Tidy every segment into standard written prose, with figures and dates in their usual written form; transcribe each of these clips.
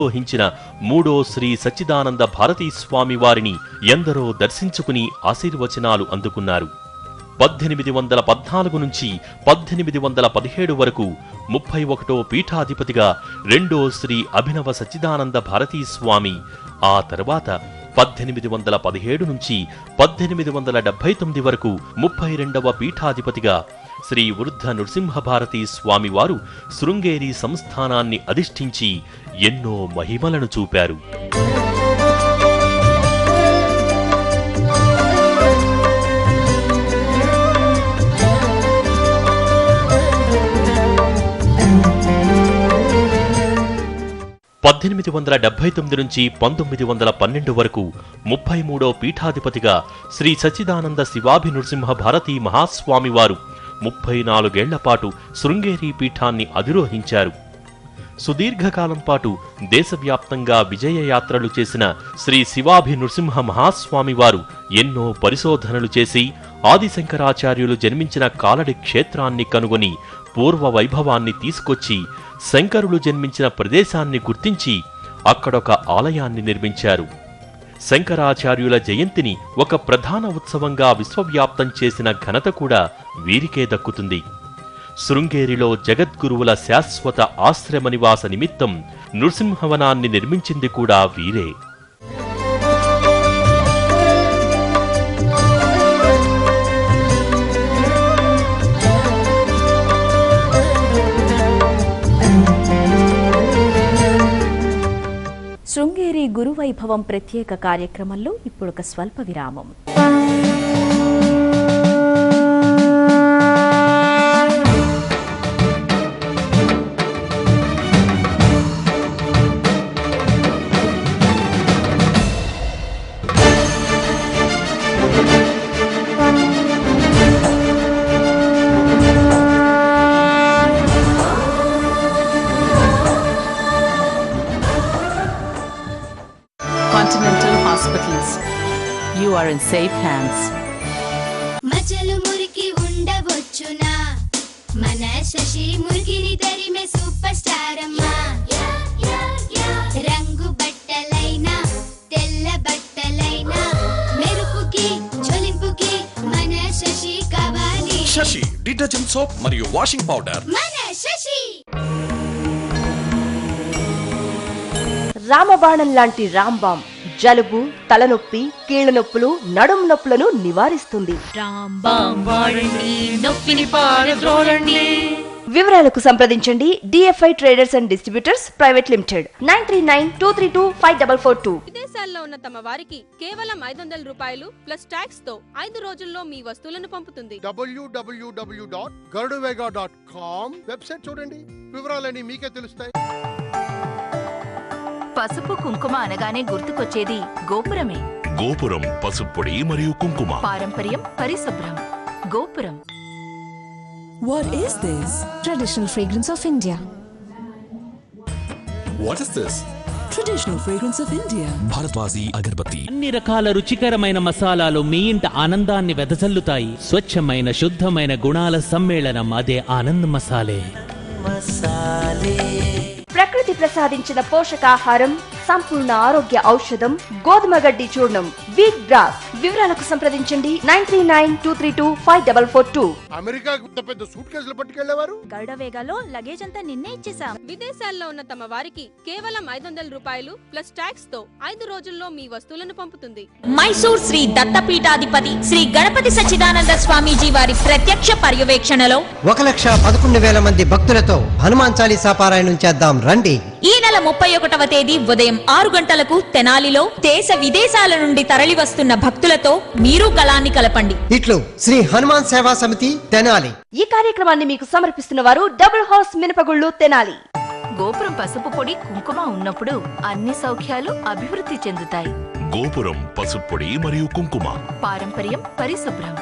నిర్వహించిన మూడో శ్రీ సచ్చిదానంద భారతీ స్వామి వారిని ఎందరో దర్శించుకుని ఆశీర్వచనాలు అందుకున్నారు. 1814 నుంచి 1817 వరకు 31వ పీఠాధిపతిగా రెండో శ్రీ అభినవ సచ్చిదానంద భారతీ స్వామి, ఆ తర్వాత 1817 నుంచి 1879 వరకు 32వ పీఠాధిపతిగా శ్రీ వృద్ధ నృసింహ భారతీ స్వామివారు శృంగేరి సంస్థానాన్ని అధిష్ఠించి ఎన్నో మహిమలను చూపారు. నుంచి 1912 వరకు 33వ పీఠాధిపతిగా శ్రీ సచ్చిదానంద శివాభి నృసింహ భారతీ మహాస్వామివారు 34 ఏళ్ల పాటు శృంగేరి పీఠాన్ని అధిరోహించారు. సుదీర్ఘకాలం పాటు దేశవ్యాప్తంగా విజయయాత్రలు చేసిన శ్రీ శివాభి నృసింహ మహాస్వామివారు ఎన్నో పరిశోధనలు చేసి ఆదిశంకరాచార్యులు జన్మించిన కాలడి క్షేత్రాన్ని కనుగొని పూర్వ వైభవాన్ని తీసుకొచ్చి శంకరులు జన్మించిన ప్రదేశాన్ని గుర్తించి అక్కడొక ఆలయాన్ని నిర్మించారు. శంకరాచార్యుల జయంతిని ఒక ప్రధాన ఉత్సవంగా విశ్వవ్యాప్తం చేసిన ఘనత కూడా వీరికే దక్కుతుంది. శృంగేరిలో జగద్గురువుల శాశ్వత ఆశ్రమ నివాస నిమిత్తం నృసింహవనాన్ని నిర్మించింది కూడా వీరే. శృంగేరి గురువైభవం ప్రత్యేక కార్యక్రమంలో ఇప్పుడొక స్వల్ప విరామం. You are in safe hands. మచలు మురికి ఉండవచ్చునా, మన శశి మురికిని తరిమే సూపర్ స్టార్ అమ్మా. రంగు బట్టలైనా తెల్ల బట్టలైనా మెరుపుకి జొలింపుకి మన శశి కావాలి. శశి డిటర్జెంట్ సోప్ మరియు వాషింగ్ పౌడర్. మన శశి రామబాణం లాంటి రాంబామ్ జలుబు, తలనొప్పి, కీళ్ల నొప్పులు, నడుము నొప్పులను నివారిస్తుంది. వివరాలకు సంప్రదించండి DFI traders and distributors private limited 9392325442. విదేశాల్లో ఉన్న తమ వారికి కేవలం 500 రూపాయలు ప్లస్ టాక్స్ తో 5 రోజుల్లో మీ వస్తువులను పంపుతుంది. www.garudavega.com వెబ్సైట్ చూడండి, వివరాలన్నీ మీకే తెలుస్తాయి. పసుపు కుంకుమ అనగానే గుర్తుకొచ్చేది గోపురమే. గోపురం పసుపు పొడి మరియు కుంకుమ. పారంపర్యం పరిశుభ్రం. గోపురం. What is this? Traditional fragrance of India. What is this? Traditional fragrance of India. భారత్వాసి agarbatti. అన్ని రకాల రుచికరమైన మసాలాలు మీ ఇంట ఆనందాన్ని వెదజల్లుతాయి. స్వచ్ఛమైన శుద్ధమైన గుణాల సమ్మేళనం, అదే ఆనంద్ మసాలే. ప్రకృతి ప్రసాదించిన పోషకాహారం, సంపూర్ణ ఆరోగ్య ఔషధం, గోధుమ గడ్డి చూర్ణం, వీట్ గ్రాస్. వివరాలకు సంప్రదించండి 9392325442. అమెరికాకు పెద్ద సూట్ కేసులు పట్టుకెళ్లేవారు. గరుడవేగాలో లగేజ్ అంతా నిన్నే ఇచ్చేసాం. విదేశాల్లో ఉన్న తమ వారికి కేవలం 500 రూపాయలు ప్లస్ టాక్స్ తో 5 రోజుల్లో మీ వస్తువులను పంపుతుంది. మైసూర్ శ్రీ దత్తపీఠాధిపతి శ్రీ గణపతి సచ్చిదానంద స్వామీజీ వారి ప్రత్యక్ష పర్యవేక్షణలో 1,11,000 మంది భక్తులతో హనుమాన్ చాలీసా పారాయణం చేద్దాం రండి. ఈ నెల 31వ తేదీ ఉదయం 6 గంటలకు తెనాలిలో దేశ విదేశాల నుండి తరలి వస్తున్న భక్తులతో మీరు గళాన్ని కలపండి. ఇట్లు శ్రీ హనుమాన్ సేవా సమితి తెనాలి. ఈ కార్యక్రమాన్ని మీకు సమర్పిస్తున్న వారు డబుల్ హౌస్ మినపగుళ్ళు తెనాలి. గోపురం పసుపు పొడి కుంకుమ ఉన్నప్పుడు అన్ని సౌఖ్యాలు అభివృద్ధి చెందుతాయి. గోపురం పసుపు పొడి మరియు కుంకుమ. పారంపర్యం పరిశుభ్రం.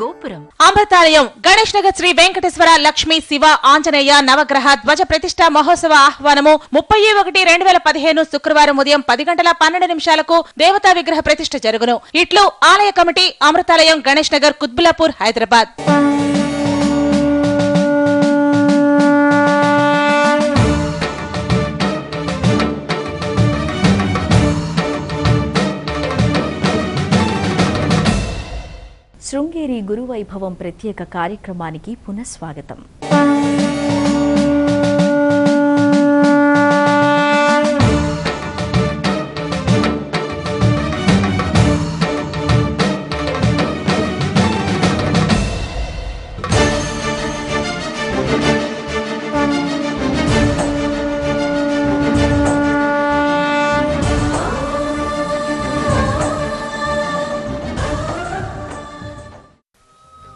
గోపురం. అమృతాలయం గణేష్ నగర్ శ్రీ వెంకటేశ్వర లక్ష్మీ శివ ఆంజనేయ నవగ్రహ ధ్వజ ప్రతిష్ట మహోత్సవ ఆహ్వానము 31/2015 శుక్రవారం ఉదయం 10:12 దేవతా విగ్రహ ప్రతిష్ట జరుగును. ఇట్లు ఆలయ కమిటీ, అమృతాలయం, గణేష్ నగర్, కుత్బులాపూర్, హైదరాబాద్. గురువైభవం ప్రత్యేక కార్యక్రమానికి పునఃస్వాగతం.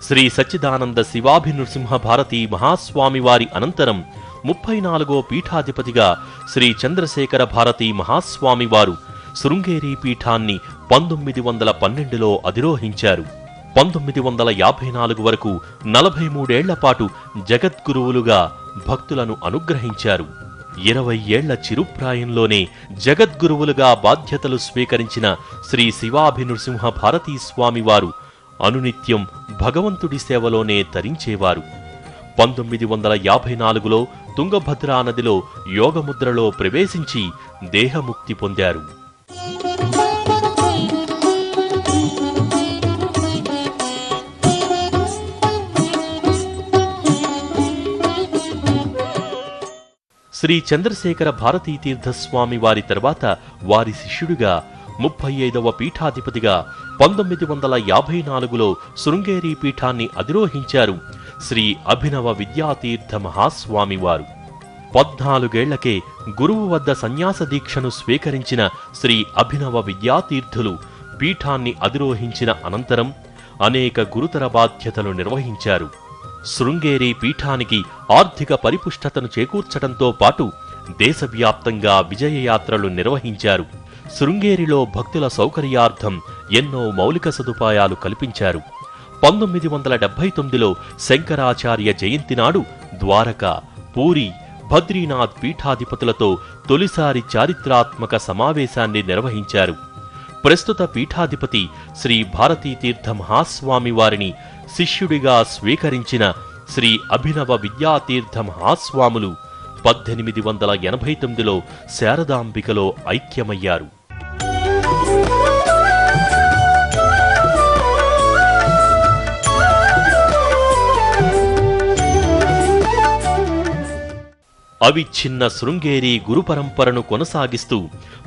శ్రీ సచ్చిదానంద శివాభినృసింహ భారతీ మహాస్వామివారి అనంతరం 34వ పీఠాధిపతిగా శ్రీ చంద్రశేఖర భారతీ మహాస్వామివారు శృంగేరి పీఠాన్ని 1912లో అధిరోహించారు. 1954 వరకు 43 ఏళ్ల పాటు జగద్గురువులుగా భక్తులను అనుగ్రహించారు. 20 ఏళ్ల చిరుప్రాయంలోనే జగద్గురువులుగా బాధ్యతలు స్వీకరించిన శ్రీ శివాభినృసింహ భారతీ స్వామివారు అనునిత్యం భగవంతుడి సేవలోనే తరించేవారు. 1954లో తుంగభద్రా నదిలో యోగముద్రలో ప్రవేశించి దేహముక్తి పొందారు. శ్రీ చంద్రశేఖర భారతీ తీర్థస్వామి వారి తర్వాత వారి శిష్యుడిగా 35వ పీఠాధిపతిగా 1954లో శృంగేరి పీఠాన్ని అధిరోహించారు శ్రీ అభినవ విద్యాతీర్థ మహాస్వామివారు. 14 ఏళ్లకే గురువు వద్ద సన్యాస దీక్షను స్వీకరించిన శ్రీ అభినవ విద్యాతీర్థులు పీఠాన్ని అధిరోహించిన అనంతరం అనేక గురుతర బాధ్యతలు నిర్వహించారు. శృంగేరి పీఠానికి ఆర్థిక పరిపుష్టతను చేకూర్చడంతో పాటు దేశవ్యాప్తంగా విజయయాత్రలు నిర్వహించారు. శృంగేరిలో భక్తుల సౌకర్యార్థం ఎన్నో మౌలిక సదుపాయాలు కల్పించారు. 1979లో శంకరాచార్య జయంతి నాడు ద్వారక, పూరి, బద్రీనాథ్ పీఠాధిపతులతో తొలిసారి చారిత్రాత్మక సమావేశాన్ని నిర్వహించారు. ప్రస్తుత పీఠాధిపతి శ్రీ భారతీతీర్థ మహాస్వామి వారిని శిష్యుడిగా స్వీకరించిన శ్రీ అభినవ విద్యాతీర్థ మహాస్వాములు 1889లో శారదాంబికలో ఐక్యమయ్యారు. అవిచ్ఛిన్న శృంగేరి గురు పరంపరను కొనసాగిస్తూ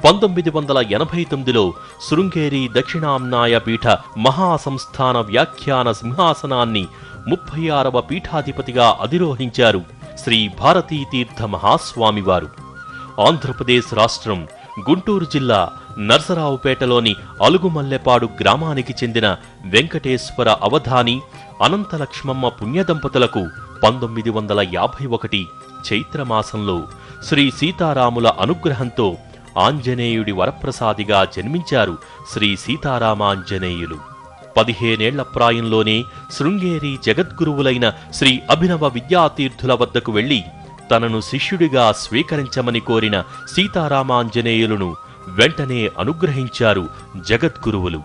1989లో శృంగేరి దక్షిణాంనాయ పీఠ మహాసంస్థాన వ్యాఖ్యాన సింహాసనాన్ని 36వ పీఠాధిపతిగా అధిరోహించారు శ్రీ భారతీతీర్థ మహాస్వామివారు. ఆంధ్రప్రదేశ్ రాష్ట్రం గుంటూరు జిల్లా నర్సరావుపేటలోని అలుగుమల్లెపాడు గ్రామానికి చెందిన వెంకటేశ్వర అవధాని అనంతలక్ష్మమ్మ పుణ్యదంపతులకు 1951 చైత్రమాసంలో శ్రీ సీతారాముల అనుగ్రహంతో ఆంజనేయుడి వరప్రసాదిగా జన్మించారు శ్రీ సీతారామాంజనేయులు. 15 ఏళ్ల ప్రాయంలోనే శృంగేరి జగద్గురువులైన శ్రీ అభినవ విద్యాతీర్థుల వద్దకు వెళ్లి తనను శిష్యుడిగా స్వీకరించమని కోరిన సీతారామాంజనేయులను వెంటనే అనుగ్రహించారు జగద్గురువులు.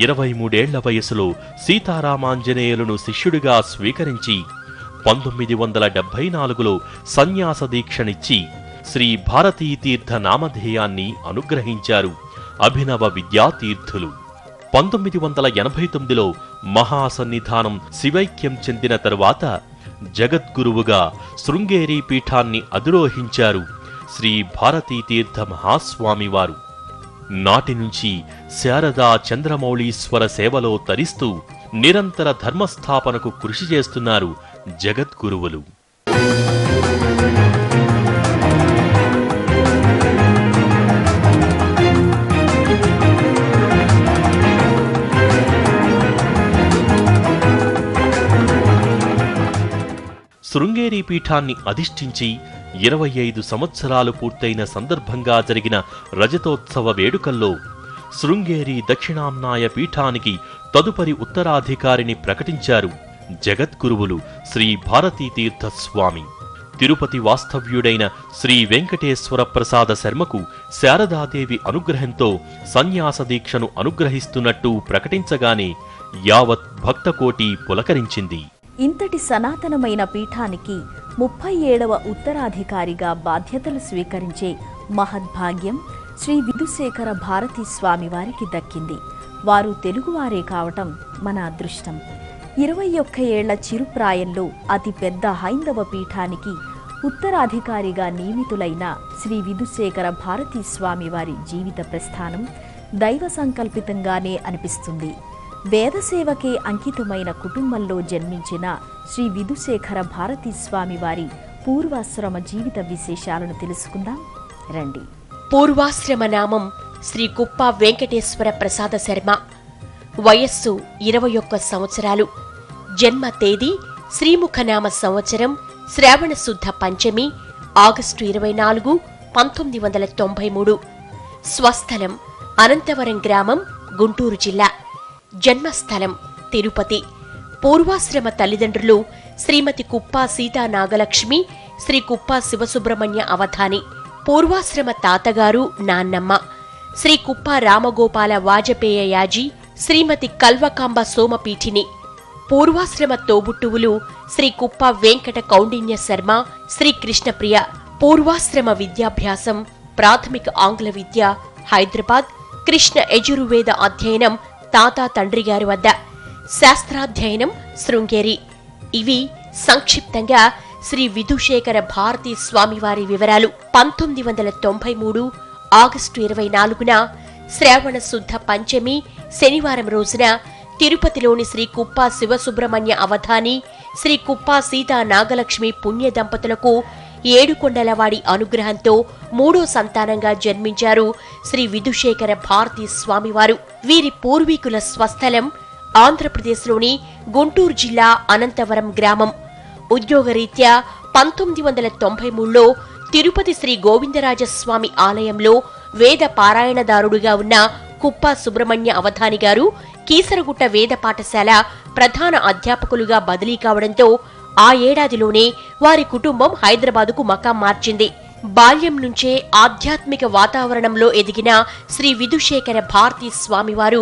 23 ఏళ్ల వయసులో సీతారామాంజనేయులను శిష్యుడిగా స్వీకరించి 1974లో సన్యాస దీక్షనిచ్చి శ్రీ భారతీతీర్థ నామధేయాన్ని అనుగ్రహించారు అభినవ విద్యాతీర్థులు. 1989లో మహాసన్నిధానం శివైక్యం చెందిన తరువాత జగద్గురువుగా శృంగేరి పీఠాన్ని అధిరోహించారు శ్రీ భారతీతీర్థ మహాస్వామివారు. నాటి నుంచి శారదా చంద్రమౌళీశ్వర సేవలో తరిస్తూ నిరంతర ధర్మస్థాపనకు కృషి చేస్తున్నారు జగద్గురువులు. శృంగేరి పీఠాన్ని అధిష్ఠించి 25 సంవత్సరాలు పూర్తయిన సందర్భంగా జరిగిన రజతోత్సవ వేడుకల్లో శృంగేరి దక్షిణాంనాయ పీఠానికి తదుపరి ఉత్తరాధికారిని ప్రకటించారు జగద్గురువులు శ్రీ భారతీతీర్థ స్వామి. తిరుపతి వాస్తవ్యుడైన శ్రీ వెంకటేశ్వర ప్రసాద శర్మకు శారదాదేవి అనుగ్రహంతో సన్యాస దీక్షను అనుగ్రహిస్తున్నట్టు ప్రకటించగానే యావత్ భక్తకోటి పులకరించింది. ఇంతటి సనాతనమైన పీఠానికి 37వ ఉత్తరాధికారిగా బాధ్యతలు స్వీకరించే మహద్భాగ్యం శ్రీ విధుశేఖర భారతీ స్వామి వారికి దక్కింది. వారు తెలుగువారే కావటం మన అదృష్టం. 21 ఏళ్ల చిరుప్రాయంలో అతి పెద్ద హైందవ పీఠానికి ఉత్తరాధికారిగా నియమితులైన శ్రీ విధుశేఖర భారతీ స్వామి వారి జీవిత ప్రస్థానం దైవ సంకల్పితంగానే అనిపిస్తుంది. వేదసేవకే అంకితమైన కుటుంబంలో జన్మించిన శ్రీ విధుశేఖర భారతీ స్వామి వారి పూర్వాశ్రమ జీవిత విశేషాలను తెలుసుకుందాం రండి. పూర్వాశ్రమ నామం శ్రీ కుప్ప వెంకటేశ్వర ప్రసాద శర్మ. వయస్సు 21 సంవత్సరాలు. జన్మ తేదీ శ్రీముఖనామ సంవత్సరం శ్రావణ శుద్ధ పంచమి ఆగస్టు 24, 1993. స్వస్థలం అనంతవరం గ్రామం, గుంటూరు జిల్లా. జన్మస్థలం తిరుపతి. పూర్వాశ్రమ తల్లిదండ్రులు శ్రీమతి కుప్ప సీతా నాగలక్ష్మి, శ్రీ కుప్ప శివసుబ్రహ్మణ్య అవధాని. పూర్వాశ్రమ తాతగారు నాన్నమ్మ శ్రీ కుప్ప రామగోపాల వాజపేయ యాజీ, శ్రీమతి కల్వకాంబ సోమపీఠిని. పూర్వాశ్రమ తోబుట్టువులు శ్రీ కుప్ప వెంకట కౌండిన్య శర్మ, శ్రీ కృష్ణప్రియ. పూర్వాశ్రమ విద్యాభ్యాసం ప్రాథమిక ఆంగ్ల విద్య హైదరాబాద్, కృష్ణ యజుర్వేద అధ్యయనం తాత తండ్రిగారి వద్ద, శాస్త్రాధ్యయనం శృంగేరి. ఇవి సంక్షిప్తంగా శ్రీ విధుశేఖర భారతీ స్వామివారి వివరాలు. 1993 ఆగస్టు 24న శ్రావణ శుద్ధ పంచమి శనివారం రోజున తిరుపతిలోని శ్రీ కుప్ప శివసుబ్రహ్మణ్య అవధాని, శ్రీ కుప్ప సీతా నాగలక్ష్మి పుణ్య దంపతులకు ఏడుకొండలవాడి అనుగ్రహంతో 3వ సంతానంగా జన్మించారు శ్రీ విధుశేఖర భారతీ స్వామివారు. వీరి పూర్వీకుల స్వస్థలం ఆంధ్రప్రదేశ్లోని గుంటూరు జిల్లా అనంతవరం గ్రామం. ఉద్యోగరీత్యా 1993లో తిరుపతి శ్రీ గోవిందరాజస్వామి ఆలయంలో వేద పారాయణదారుడుగా ఉన్న కుప్ప సుబ్రహ్మణ్య అవధాని గారు కీసరగుట్ట వేద పాఠశాల ప్రధాన అధ్యాపకులుగా బదిలీ కావడంతో ఆ ఏడాదిలోనే వారి కుటుంబం హైదరాబాదుకు మకాం మార్చింది. బాల్యం నుంచే ఆధ్యాత్మిక వాతావరణంలో ఎదిగిన శ్రీ విధుశేఖర భారతీ స్వామివారు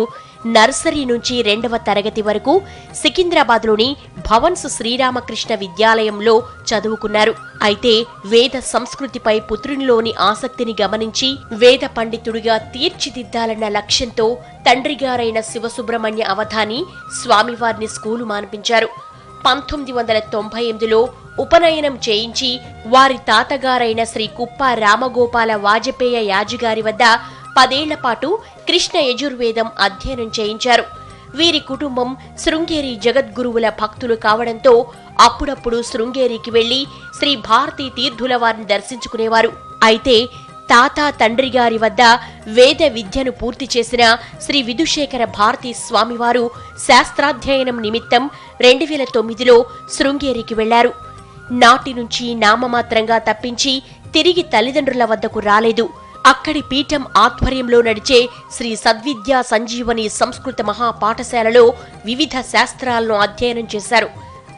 నర్సరీ నుంచి 2వ తరగతి వరకు సికింద్రాబాద్లోని భవన్స్ శ్రీరామకృష్ణ విద్యాలయంలో చదువుకున్నారు. అయితే వేద సంస్కృతిపై పుత్రునిలోని ఆసక్తిని గమనించి వేద పండితుడిగా తీర్చిదిద్దాలన్న లక్ష్యంతో తండ్రిగారైన శివసుబ్రహ్మణ్య అవధాని స్వామివారిని స్కూలు మాన్పించారు. 1998లో ఉపనయనం చేయించి వారి తాతగారైన శ్రీ కుప్ప రామగోపాల వాజపేయ యాజిగారి వద్ద 10 ఏళ్ల పాటు కృష్ణ యజుర్వేదం అధ్యయనం చేయించారు. వీరి కుటుంబం శృంగేరి జగద్గురువుల భక్తులు కావడంతో అప్పుడప్పుడు శృంగేరికి వెళ్లి శ్రీ భారతీ తీర్థుల వారిని దర్శించుకునేవారు. అయితే తాత తండ్రిగారి వద్ద వేద విద్యను పూర్తి చేసిన శ్రీ విధుశేఖర భారతీ స్వామివారు శాస్త్రాధ్యయనం నిమిత్తం 2009లో శృంగేరికి వెళ్లారు. నాటి నుంచి నామమాత్రంగా తప్పించి తిరిగి తల్లిదండ్రుల వద్దకు రాలేదు. అక్కడి పీఠం ఆధ్వర్యంలో నడిచే శ్రీ సద్విద్యా సంజీవని సంస్కృత మహాపాఠశాలలో వివిధ శాస్త్రాలను అధ్యయనం చేశారు.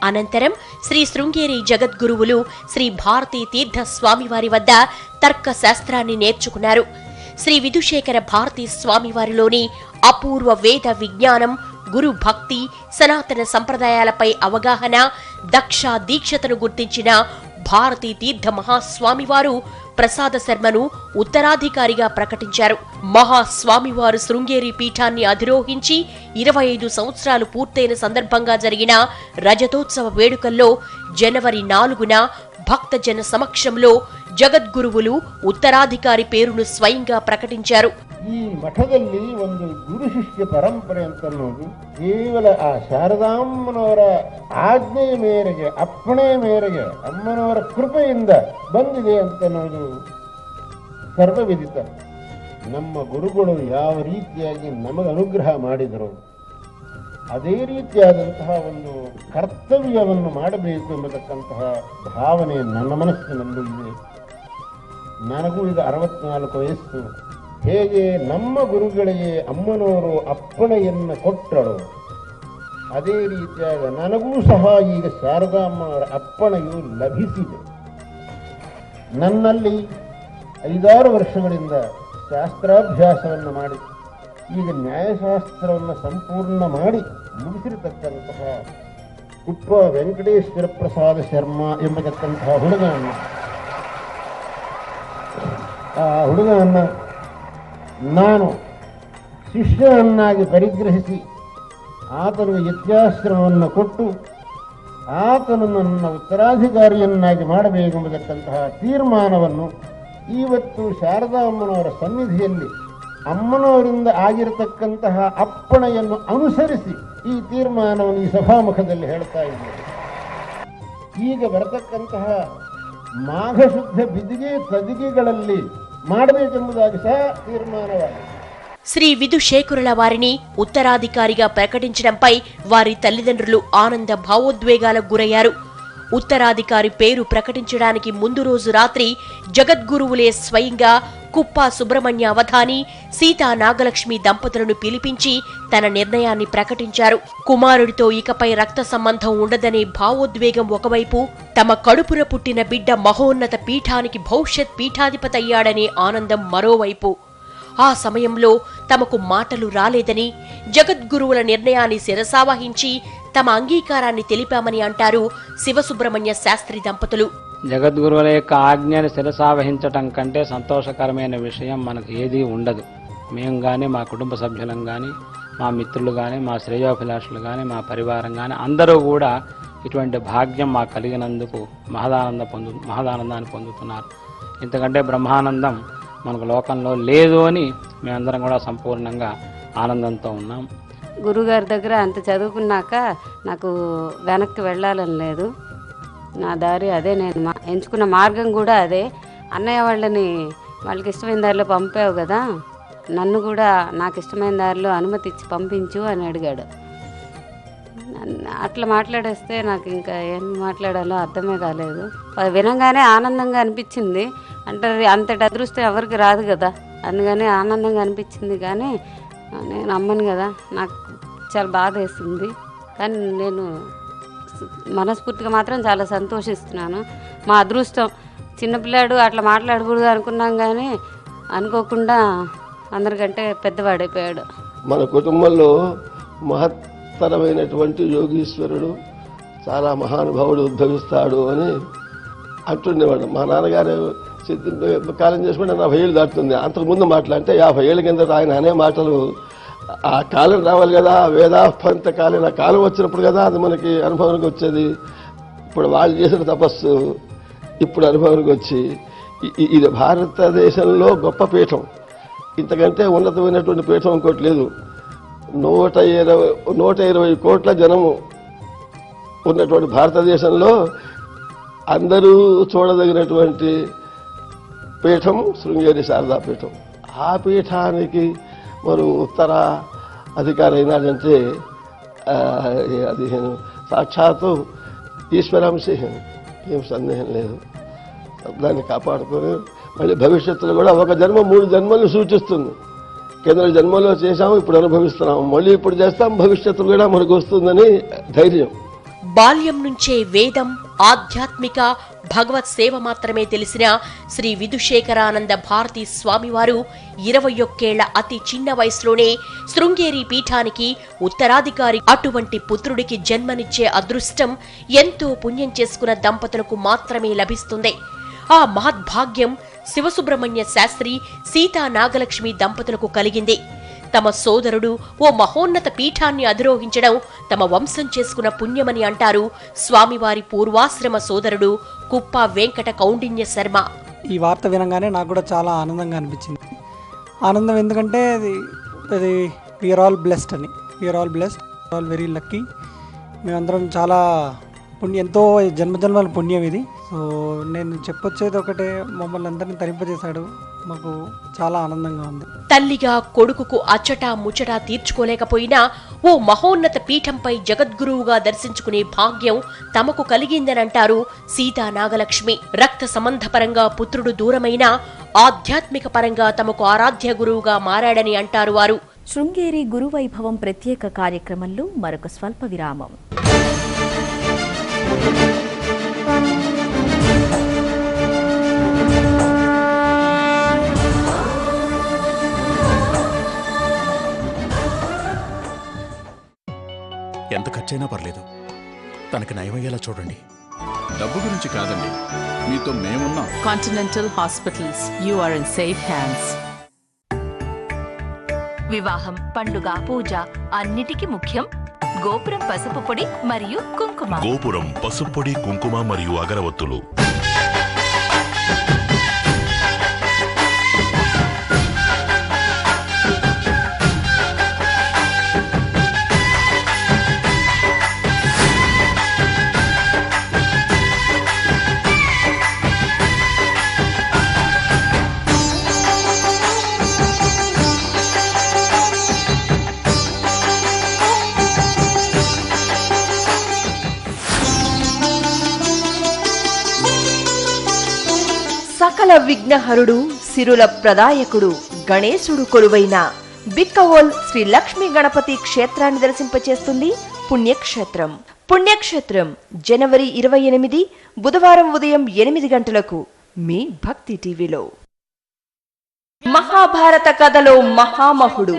అనంతరం శ్రీ శృంగేరి జగద్గురువులు శ్రీ భారతీ తీర్థ స్వామివారి వద్ద తర్క శాస్త్రాన్ని నేర్చుకున్నారు. శ్రీ విధుశేఖర భారతీ స్వామివారిలోని అపూర్వ వేద విజ్ఞానం, గురు భక్తి, సనాతన సంప్రదాయాలపై అవగాహన, దక్ష దీక్షతను గుర్తించిన భారతీ తీర్థ మహాస్వామివారు ప్రసాద శర్మను ఉత్తరాధికారిగా ప్రకటించారు. మహాస్వామివారు శృంగేరి పీఠాన్ని అధిరోహించి 25 సంవత్సరాలు పూర్తయిన సందర్భంగా జరిగిన రజతోత్సవ వేడుకల్లో జనవరి 4న భక్తజన సమక్షంలో జగద్గురువులు ఉత్తరాధికారి పేరును స్వయంగా ప్రకటించారు. ಈ ಮಠದಲ್ಲಿ ಒಂದು ಗುರು ಶಿಷ್ಯ ಪರಂಪರೆ ಅಂತ ಅನ್ನೋದು ಕೇವಲ ಆ ಶಾರದಾಮ್ಮನವರ ಆಜ್ಞೆಯ ಮೇರೆಗೆ, ಅಪ್ಪಣೆಯ ಮೇರೆಗೆ, ಅಮ್ಮನವರ ಕೃಪೆಯಿಂದ ಬಂದಿದೆ ಅಂತ ಅನ್ನೋದು ಸರ್ವವಿದಿತ. ನಮ್ಮ ಗುರುಗಳು ಯಾವ ರೀತಿಯಾಗಿ ನಮಗೆ ಅನುಗ್ರಹ ಮಾಡಿದರು ಅದೇ ರೀತಿಯಾದಂತಹ ಒಂದು ಕರ್ತವ್ಯವನ್ನು ಮಾಡಬೇಕು ಎಂಬತಕ್ಕಂತಹ ಭಾವನೆ ನನ್ನ ಮನಸ್ಸಿನಲ್ಲೂ ಇದೆ. ನನಗೂ ಈಗ 64 ವಯಸ್ಸು. ಹೇಗೆ ನಮ್ಮ ಗುರುಗಳಿಗೆ ಅಮ್ಮನವರು ಅಪ್ಪಣೆಯನ್ನು ಕೊಟ್ಟಳು, ಅದೇ ರೀತಿಯಾಗಿ ನನಗೂ ಸಹ ಈಗ ಶಾರದಾಮ್ಮನವರ ಅಪ್ಪಣೆಯು ಲಭಿಸಿದೆ. ನನ್ನಲ್ಲಿ 5-6 ವರ್ಷಗಳಿಂದ ಶಾಸ್ತ್ರಾಭ್ಯಾಸವನ್ನು ಮಾಡಿ ಈಗ ನ್ಯಾಯಶಾಸ್ತ್ರವನ್ನು ಸಂಪೂರ್ಣ ಮಾಡಿ ಮುಗಿಸಿರತಕ್ಕಂತಹ ಕುಪ್ಪ ವೆಂಕಟೇಶ್ವರ ಪ್ರಸಾದ ಶರ್ಮ ಎಂಬತಕ್ಕಂತಹ ಹುಡುಗನನ್ನು ನಾನು ಶಿಷ್ಯನನ್ನಾಗಿ ಪರಿಗ್ರಹಿಸಿ ಆತನಿಗೆ ಯತ್ಯಾಶ್ರಮವನ್ನು ಕೊಟ್ಟು ಆತನನ್ನು ನನ್ನ ಉತ್ತರಾಧಿಕಾರಿಯನ್ನಾಗಿ ಮಾಡಬೇಕೆಂಬತಕ್ಕಂತಹ ತೀರ್ಮಾನವನ್ನು ಇವತ್ತು ಶಾರದಾ ಅಮ್ಮನವರ ಸನ್ನಿಧಿಯಲ್ಲಿ ಅಮ್ಮನವರಿಂದ ಆಗಿರತಕ್ಕಂತಹ ಅಪ್ಪಣೆಯನ್ನು ಅನುಸರಿಸಿ ಈ ತೀರ್ಮಾನವನ್ನು ಈ ಸಭಾಮುಖದಲ್ಲಿ ಹೇಳ್ತಾ ಇದ್ದೇನೆ. ಈಗ ಬರತಕ್ಕಂತಹ ಮಾಘಶುದ್ಧ ಬಿದಿಗೆ ತದಿಗೆಗಳಲ್ಲಿ ಮಾಡಬೇಕೆಂಬುದಾಗಿ ಸಹ ತೀರ್ಮಾನವಾಗಿದೆ. శ్రీ విధుశేఖరుల వారిని ఉత్తరాధికారిగా ప్రకటించడంపై వారి తల్లిదండ్రులు ఆనంద భావోద్వేగాలకు గురయ్యారు. ఉత్తరాధికారి పేరు ప్రకటించడానికి ముందు రోజు రాత్రి జగద్గురువులే స్వయంగా కుప్ప సుబ్రహ్మణ్య అవధాని సీతా నాగలక్ష్మి దంపతులను పిలిపించి తన నిర్ణయాన్ని ప్రకటించారు. కుమారుడితో ఇకపై రక్త సంబంధం ఉండదనే భావోద్వేగం ఒకవైపు, తమ కడుపున పుట్టిన బిడ్డ మహోన్నత పీఠానికి భవిష్యత్ పీఠాధిపతయ్యాడనే ఆనందం మరోవైపు. ఆ సమయంలో తమకు మాటలు రాలేదని, జగద్గురువుల నిర్ణయాన్ని శిరసావహించి తమ అంగీకారాన్ని తెలిపామని అంటారు శివసుబ్రహ్మణ్య శాస్త్రి దంపతులు. జగద్గురువుల యొక్క ఆజ్ఞని శిరసావహించటం కంటే సంతోషకరమైన విషయం మనకు ఏదీ ఉండదు. మేము కానీ, మా కుటుంబ సభ్యులం కానీ, మా మిత్రులు కానీ, మా శ్రేయోభిలాషులు కానీ, మా పరివారం కానీ అందరూ కూడా ఇటువంటి భాగ్యం మాకు కలిగినందుకు మహదానందాన్ని పొందుతున్నారు. ఇంతకంటే బ్రహ్మానందం మనకు లోకంలో లేదు అని మేమందరం కూడా సంపూర్ణంగా ఆనందంతో ఉన్నాం. గురుగారి దగ్గర అంత చదువుకున్నాక నాకు వెనక్కి వెళ్ళాలని లేదు. నా దారి అదే, నేను ఎంచుకున్న మార్గం కూడా అదే. అన్నయ్య వాళ్ళకి ఇష్టమైన దారిలో పంపావు కదా, నన్ను కూడా నాకు ఇష్టమైన దారిలో అనుమతి ఇచ్చి పంపించు అని అడిగాడు. అట్లా మాట్లాడేస్తే నాకు ఇంకా ఏం మాట్లాడాలో అర్థమే కాలేదు. వినగానే ఆనందంగా అనిపించింది. అంటే అంతటి అదృష్టం ఎవరికి రాదు కదా, అందుకని ఆనందంగా అనిపించింది. కానీ నేను అమ్మను కదా, నాకు చాలా బాధ వేసింది. కానీ నేను మనస్ఫూర్తిగా మాత్రం చాలా సంతోషిస్తున్నాను. మా అదృష్టం, చిన్నపిల్లాడు అట్లా మాట్లాడకూడదు అనుకున్నాం కానీ అనుకోకుండా అందరికంటే పెద్దవాడైపోయాడు. మన కుటుంబంలో మహత్తరమైనటువంటి యోగీశ్వరుడు, చాలా మహానుభావుడు ఉద్భవిస్తాడు అని అంటుండేవాడు. మా నాన్నగారు కాలం చేసుకుంటే 40 ఏళ్ళు దాటుతుంది. అంతకుముందు మాటలంటే 50 ఏళ్ళ కింద ఆయన అనే మాటలు ఆ కాలం రావాలి కదా, వేదాపంత కాలం ఆ కాలం వచ్చినప్పుడు కదా అది మనకి అనుభవానికి వచ్చేది. ఇప్పుడు వాళ్ళు చేసిన తపస్సు ఇప్పుడు అనుభవానికి వచ్చి ఇది భారతదేశంలో గొప్ప పీఠం. ఇంతకంటే ఉన్నతమైనటువంటి పీఠం ఇంకోటి లేదు. 120 కోట్ల జనము ఉన్నటువంటి భారతదేశంలో అందరూ చూడదగినటువంటి పీఠం శృంగేరి శారదా పీఠం. ఆ పీఠానికి మరి ఉత్తర అధికారి అయినాడంటే అది సాక్షాత్తు ఈశ్వరాంశే, ఏం సందేహం లేదు. దాన్ని కాపాడుకొని మళ్ళీ భవిష్యత్తులో కూడా ఒక జన్మ 3 జన్మల్ని సూచిస్తుంది. కేంద్ర జన్మలో చేశాము, ఇప్పుడు అనుభవిస్తున్నాము, మళ్ళీ ఇప్పుడు చేస్తాం, భవిష్యత్తు కూడా మనకు వస్తుందని ధైర్యం. బాల్యం నుంచే వేదం, ఆధ్యాత్మిక, భగవత్ సేవ మాత్రమే తెలిసిన శ్రీ విధుశేఖరానంద భారతీ స్వామివారు 21 ఏళ్ల అతి చిన్న వయసులోనే శృంగేరి పీఠానికి ఉత్తరాధికారి. అటువంటి పుత్రుడికి జన్మనిచ్చే అదృష్టం ఎంతో పుణ్యం చేసుకున్న దంపతులకు మాత్రమే లభిస్తుంది. ఆ మహద్భాగ్యం శివసుబ్రహ్మణ్య శాస్త్రి, సీతా నాగలక్ష్మి దంపతులకు కలిగింది. తమ సోదరుడు ఓ మహోన్నత పీఠాన్ని అధిరోహించడం తమ వంశం చేసుకున్న పుణ్యమని అంటారు స్వామివారి పూర్వాశ్రమ సోదరుడు కుప్ప వెంకట కౌండిన్య శర్మ. ఈ వార్త వినగానే నాకు కూడా చాలా ఆనందంగా అనిపించింది. ఆనందం ఎందుకంటే అది వీఆర్ ఆల్ బ్లెస్డ్ అని, we are all blessed, all very lucky. మేమందరం చాలా ఎంతో జన్మజన్మల పుణ్యం ఇది. సో నేను చెప్పొచ్చేది ఒకటే, మమ్మల్ని అందరినీ తరింపజేశాడు. మాకు చాలా ఆనందంగా ఉంది. తల్లిగా కొడుకుకు అచ్చటా ముచ్చటా తీర్చుకోలేకపోయినా ఓ మహోన్నత పీఠంపై జగద్గురువుగా దర్శించుకునే భాగ్యం తమకు కలిగిందనంటారు సీతా నాగలక్ష్మి. రక్త సంబంధపరంగా పుత్రుడు దూరమైనా ఆధ్యాత్మిక పరంగా తమకు ఆరాధ్య గురువుగా మారాడని అంటారు వారు. శృంగేరి గురువైభవం ప్రత్యేక కార్యక్రమంలో మరొక స్వల్ప విరామం. ఎంత ఖర్చైనా పర్లేదు, తనకి నయమయ్యేలా చూడండి. డబ్బు గురించి కాదండి, మీతో మేమున్నాం. Continental Hospitals, you are in safe hands. వివాహం, పండుగ, పూజ అన్నిటికీ ముఖ్యం గోపురం పసుపు పొడి మరియు కుంకుమ. గోపురం పసుపు పొడి, కుంకుమ మరియు అగరవత్తులు. సకల విఘ్నహరుడు, సిరుల ప్రదాయకుడు గణేశుడు కొలువైన బిక్కవోల్ శ్రీ లక్ష్మీ గణపతి క్షేత్రాన్ని దర్శింపచేస్తుంది పుణ్యక్షేత్రం. పుణ్యక్షేత్రం జనవరి 28 బుధవారం ఉదయం 8 గంటలకు మీ భక్తి టీవీలో. మహాభారత కథలో మహామహుడు,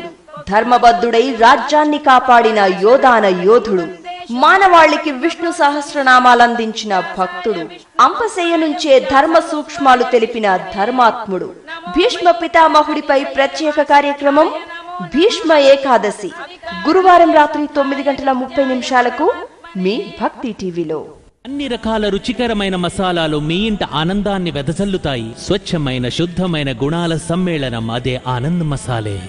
ధర్మబద్ధుడై రాజ్యాన్ని కాపాడిన యోధాన యోధుడు, మానవాళికి విష్ణు సహస్రనామాలందించిన భక్తుడు, అంపశయ్య నుంచే ధర్మ సూక్ష్మాలు తెలిపిన ధర్మాత్ముడు, భీష్మ పితామహుడిపై ప్రత్యేక కార్యక్రమం భీష్మ ఏకాదశి గురువారం రాత్రి 9:30 మీ భక్తి టీవీలో. అన్ని రకాల రుచికరమైన మసాలాలు మీ ఇంట ఆనందాన్ని వెదజల్లుతాయి. స్వచ్ఛమైన శుద్ధమైన గుణాల సమ్మేళనం అదే ఆనంద్ మసాలే.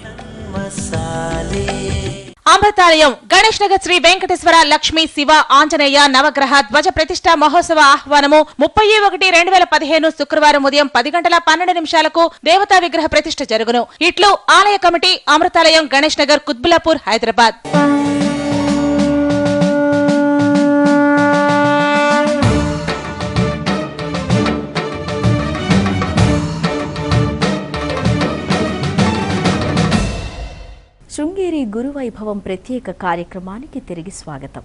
అమృతాలయం గణేష్ నగర్ శ్రీ వెంకటేశ్వర లక్ష్మీ శివ ఆంజనేయ నవగ్రహ ధ్వజ ప్రతిష్ట మహోత్సవ ఆహ్వానము 31/2015 శుక్రవారం ఉదయం 10:12 దేవతా విగ్రహ ప్రతిష్ట జరుగును. ఇట్లు ఆలయ కమిటీ, అమృతాలయం, గణేష్ నగర్, కుత్బులాపూర్, హైదరాబాద్. శృంగేరి గురువైభవం ప్రత్యేక కార్యక్రమానికి తిరిగి స్వాగతం.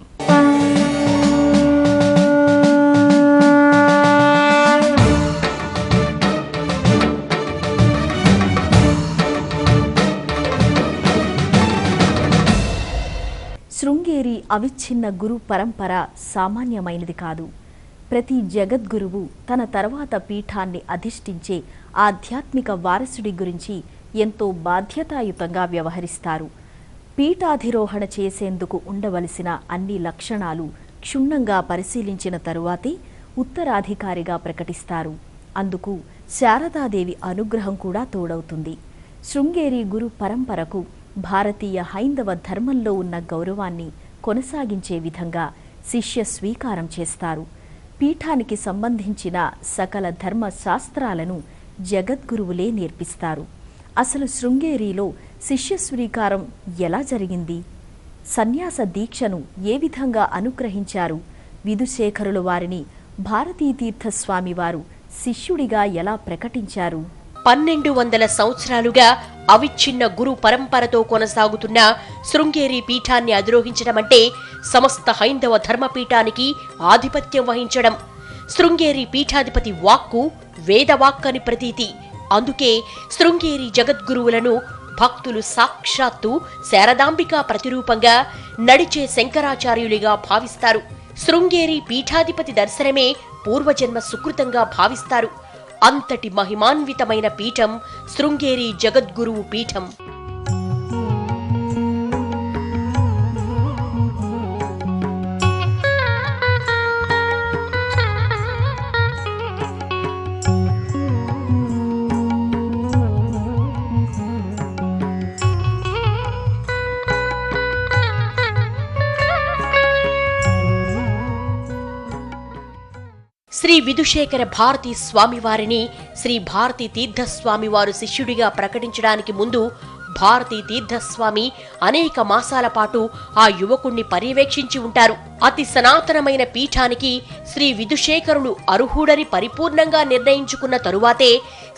శృంగేరి అవిచ్ఛిన్న గురు పరంపర సామాన్యమైనది కాదు. ప్రతి జగద్గురువు తన తర్వాత పీఠాన్ని అధిష్ఠించే ఆధ్యాత్మిక వారసుడి గురించి ఎంతో బాధ్యతాయుతంగా వ్యవహరిస్తారు. పీఠాధిరోహణ చేసేందుకు ఉండవలసిన అన్ని లక్షణాలు క్షుణ్ణంగా పరిశీలించిన తరువాతే ఉత్తరాధికారిగా ప్రకటిస్తారు. అందుకు శారదాదేవి అనుగ్రహం కూడా తోడవుతుంది. శృంగేరి గురు పరంపరకు భారతీయ హైందవ ధర్మంలో ఉన్న గౌరవాన్ని కొనసాగించే విధంగా శిష్య స్వీకారం చేస్తారు. పీఠానికి సంబంధించిన సకల ధర్మ శాస్త్రాలను జగద్గురువులే నేర్పిస్తారు. అసలు శృంగేరిలో శిష్య స్వీకారం ఎలా జరిగింది? సన్యాస దీక్షను ఏ విధంగా అనుగ్రహించారు? విధుశేఖరుల వారిని భారతీతీర్థస్వామి వారు శిష్యుడిగా ఎలా ప్రకటించారు? 1200 సంవత్సరాలుగా అవిచ్ఛిన్న గురు పరంపరతో కొనసాగుతున్న శృంగేరి పీఠాన్ని అధిరోహించడమంటే సమస్త హైందవ ధర్మపీఠానికి ఆధిపత్యం వహించడం. శృంగేరి పీఠాధిపతి వాక్కు వేదవాక్కని ప్రతీతి. అందుకే శృంగేరి జగద్గురువులను భక్తులు సాక్షాత్తు శారదాంబికా ప్రతిరూపంగా, నడిచే శంకరాచార్యులిగా భావిస్తారు. శృంగేరి పీఠాధిపతి దర్శనమే పూర్వజన్మ సుకృతంగా భావిస్తారు. అంతటి మహిమాన్వితమైన పీఠం శృంగేరి జగద్గురువు పీఠం. శ్రీ విధుశేఖర భారతీ స్వామివారిని శ్రీ భారతీ తీర్థస్వామివారు శిష్యుడిగా ప్రకటించడానికి ముందు భారతీ తీర్థస్వామి అనేక మాసాల పాటు ఆ యువకుణ్ణి పర్యవేక్షించి ఉంటారు. అతి సనాతనమైన పీఠానికి శ్రీ విధుశేఖరుడు అర్హుడని పరిపూర్ణంగా నిర్ణయించుకున్న తరువాతే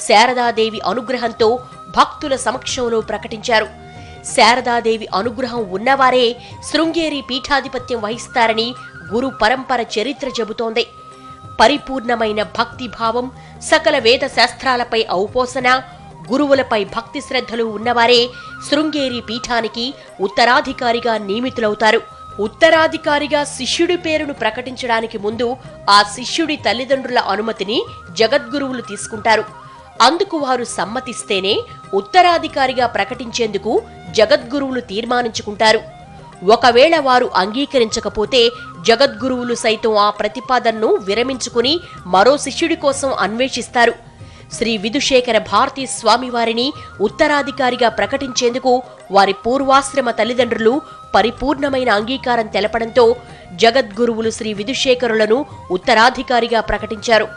శారదాదేవి అనుగ్రహంతో భక్తుల సమక్షంలో ప్రకటించారు. శారదాదేవి అనుగ్రహం ఉన్నవారే శృంగేరి పీఠాధిపత్యం వహిస్తారని గురు పరంపర చరిత్ర చెబుతోంది. పరిపూర్ణమైన భక్తిభావం, సకల వేద శాస్త్రాలపై ఔపోసన, గురువులపై భక్తి శ్రద్ధలు ఉన్నవారే శృంగేరి పీఠానికి ఉత్తరాధికారిగా నియమితులవుతారు. ఉత్తరాధికారిగా శిష్యుడి పేరును ప్రకటించడానికి ముందు ఆ శిష్యుడి తల్లిదండ్రుల అనుమతిని జగద్గురువులు తీసుకుంటారు. అందుకు వారు సమ్మతిస్తేనే ఉత్తరాధికారిగా ప్రకటించేందుకు జగద్గురువులు తీర్మానించుకుంటారు. ఒకవేళ వారు అంగీకరించకపోతే జగద్గురువులు సైతం ఆ ప్రతిపాదనను విరమించుకుని మరో శిష్యుడి కోసం అన్వేషిస్తారు. శ్రీ విధుశేఖర భారతీ స్వామివారిని ఉత్తరాధికారిగా ప్రకటించేందుకు వారి పూర్వాశ్రమ తల్లిదండ్రులు పరిపూర్ణమైన అంగీకారం తెలపడంతో జగద్గురువులు శ్రీ విధుశేఖరులను ఉత్తరాధికారిగా ప్రకటించారు.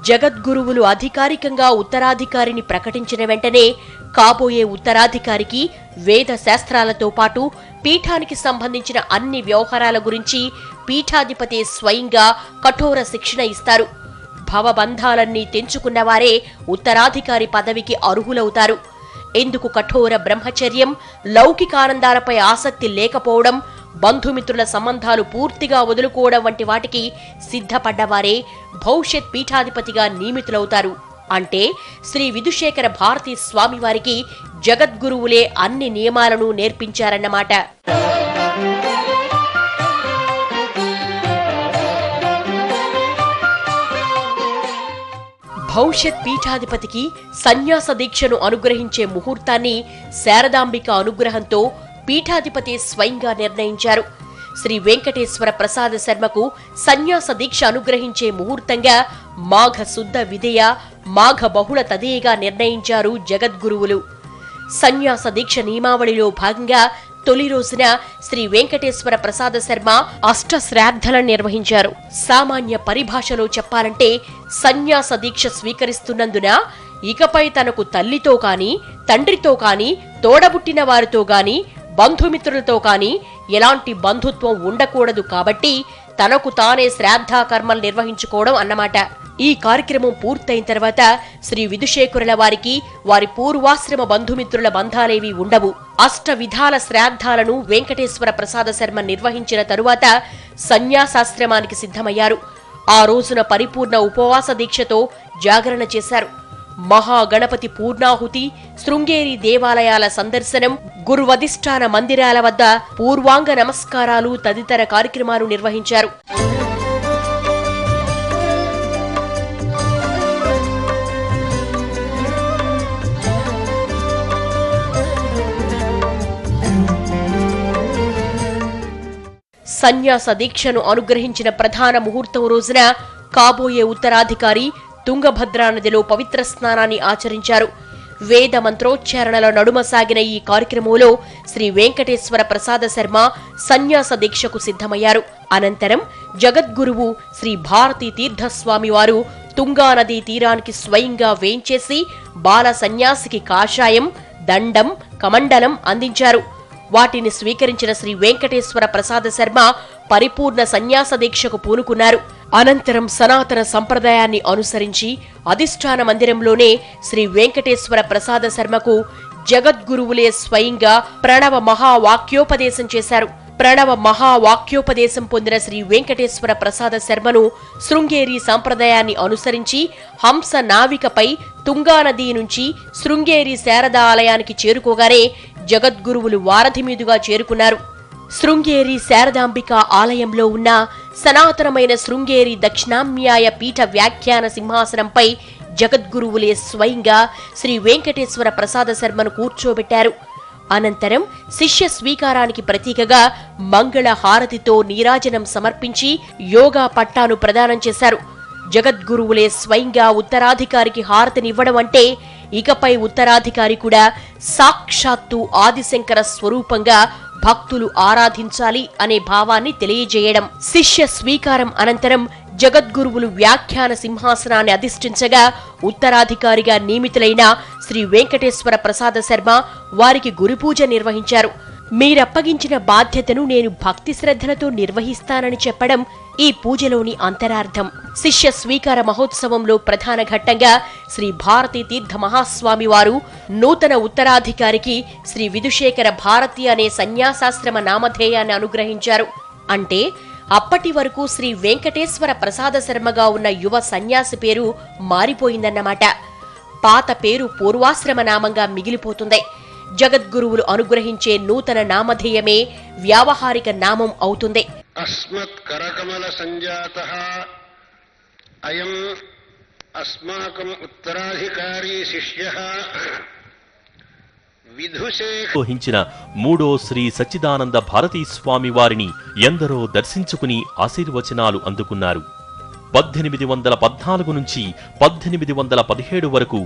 జగద్గురువులు అధికారికంగా ఉత్తరాధికారిని ప్రకటించిన వెంటనే కాబోయే ఉత్తరాధికారికి వేద శాస్త్రాలతో పాటు పీఠానికి సంబంధించిన అన్ని వ్యవహారాల గురించి పీఠాధిపతి స్వయంగా కఠోర శిక్షణ ఇస్తారు. భవబంధాలన్నీ తెంచుకున్నవారే ఉత్తరాధికారి పదవికి అర్హులవుతారు. ఎందుకు కఠోర బ్రహ్మచర్యం, లౌకికానందాలపై ఆసక్తి లేకపోవడం, బంధుమిత్రుల సంబంధాలు పూర్తిగా వదులుకోవడం వంటి వాటికి సిద్ధపడ్డవారే భవిష్యత్ పీఠాధిపతిగా నియమితులవుతారు. అంటే శ్రీ విధుశేఖర భారతీ స్వామివారికి జగద్గురువులే అన్ని నియమాలను నేర్పించారన్నమాట. భవిష్యత్ పీఠాధిపతికి సన్యాస దీక్షను అనుగ్రహించే ముహూర్తాన్ని శారదాంబిక అనుగ్రహంతో పీఠాధిపతి స్వయంగా నిర్ణయించారు. శ్రీ వెంకటేశ్వర ప్రసాద శర్మకు సన్యాస దీక్ష అనుగ్రహించే ముహూర్తంగా మాఘ శుద్ధ విధేయ, మాఘ బహుళ తదేయగా నిర్ణయించారు జగద్గురువులు. సన్యాస దీక్ష నియమావళిలో భాగంగా తొలి రోజున శ్రీ వెంకటేశ్వర ప్రసాద శర్మ అష్ట శ్రాద్ధలను నిర్వహించారు. సామాన్య పరిభాషలో చెప్పాలంటే సన్యాస దీక్ష స్వీకరిస్తున్నందున ఇకపై తనకు తల్లితో కాని, తండ్రితో కాని, తోడబుట్టిన వారితో గాని, బంధుమిత్రులతో కాని ఎలాంటి బంధుత్వం ఉండకూడదు కాబట్టి తనకు తానే శ్రాద్ధాకర్మలు నిర్వహించుకోవడం అన్నమాట. ఈ కార్యక్రమం పూర్తయిన తర్వాత శ్రీ విధుశేఖరుల వారికి వారి పూర్వాశ్రమ బంధుమిత్రుల బంధాలేవీ ఉండవు. అష్ట విధాల శ్రాద్ధాలను వెంకటేశ్వర ప్రసాద శర్మ నిర్వహించిన తరువాత సన్యాసాశ్రమానికి సిద్ధమయ్యారు. ఆ రోజున పరిపూర్ణ ఉపవాస దీక్షతో జాగరణ చేశారు. మహాగణపతి పూర్ణాహుతి, శృంగేరి దేవాలయాల సందర్శనం, గురువధిష్ఠాన మందిరాల వద్ద పూర్వాంగ నమస్కారాలు తదితర కార్యక్రమాలు నిర్వహించారు. సన్యాస దీక్షను అనుగ్రహించిన ప్రధాన ముహూర్తం రోజున కాబోయే ఉత్తరాధికారి తుంగభద్రా నదిలో పవిత్ర స్నానాన్ని ఆచరించారు. వేద మంత్రోచ్చారణల నడుమ సాగిన ఈ కార్యక్రమంలో శ్రీ వెంకటేశ్వర ప్రసాద శర్మ సన్యాస దీక్షకు సిద్ధమయ్యారు. అనంతరం జగద్గురువు శ్రీ భారతీ తీర్థస్వామి వారు తుంగానదీ తీరానికి స్వయంగా వేంచేసి బాల సన్యాసికి కాషాయం, దండం, కమండలం అందించారు. వాటిని స్వీకరించిన శ్రీ వెంకటేశ్వర ప్రసాద శర్మ పరిపూర్ణ సన్యాస దీక్షకు పూనుకున్నారు. అనంతరం సనాతన సంప్రదాయాన్ని అనుసరించి అధిష్టాన మందిరంలోనే శ్రీ వెంకటేశ్వర ప్రసాద శర్మకు జగద్గురువులే స్వయంగా ప్రణవ మహావాక్యోపదేశం చేశారు. ప్రణవ మహావాక్యోపదేశం పొందిన శ్రీ వెంకటేశ్వర ప్రసాద శర్మను శృంగేరి సంప్రదాయాన్ని అనుసరించి హంస నావికపై తుంగానదీ నుంచి శృంగేరి శారదా ఆలయానికి చేరుకోగానే జగద్గురువులు వారధి మీదుగా చేరుకున్నారు. శృంగేరి శారదాంబిక ఆలయంలో ఉన్న సనాతనమైన శృంగేరి దక్షిణామ్నాయ పీఠ వ్యాఖ్యాన సింహాసనంపై జగద్గురువులే స్వయంగా శ్రీ వెంకటేశ్వర ప్రసాద శర్మను కూర్చోబెట్టారు. అనంతరం శిష్య స్వీకారానికి ప్రతీకగా మంగళ హారతితో నీరాజనం సమర్పించి యోగా పట్టాను ప్రదానం చేశారు. జగద్గురువులే స్వయంగా ఉత్తరాధికారికి హారతినివ్వడం అంటే ఇకపై ఉత్తరాధికారి కూడా సాక్షాత్తు ఆదిశంకర స్వరూపంగా భక్తులు ఆరాధించాలి అనే భావాన్ని తెలియజేయడం. శిష్య స్వీకారం అనంతరం జగద్గురువులు వ్యాఖ్యాన సింహాసనాన్ని అధిష్ఠించగా ఉత్తరాధికారిగా నియమితులైన శ్రీ వెంకటేశ్వర ప్రసాద శర్మ వారికి గురుపూజ నిర్వహించారు. మీరప్పగించిన బాధ్యతను నేను భక్తి శ్రద్ధలతో నిర్వహిస్తానని చెప్పడం ఈ పూజలోని అంతరార్థం. శిష్య స్వీకార మహోత్సవంలో ప్రధాన ఘట్టంగా శ్రీ భారతీ తీర్థ మహాస్వామి వారు నూతన ఉత్తరాధికారికి శ్రీ విధుశేఖర భారతి అనే సన్యాసాశ్రమ నామధేయాన్ని అనుగ్రహించారు. అంటే అప్పటి వరకు శ్రీ వెంకటేశ్వర ప్రసాద శర్మగా ఉన్న యువ సన్యాసి పేరు మారిపోయిందన్నమాట. పాత పేరు పూర్వాశ్రమ నామంగా మిగిలిపోతుంది. జగద్గురువులు అనుగ్రహించే నూతన నామధేయమే వ్యావహారిక నామం అవుతుంది. అస్మత్ కరకమల సంజాతః అయం అస్మాకం ఉత్తరాధికారి శిష్యః నిర్వహించిన మూడో శ్రీ సచ్చిదానంద భారతీ స్వామి వారిని ఎందరో దర్శించుకుని ఆశీర్వచనాలు అందుకున్నారు. 1814 నుంచి 1817 వరకు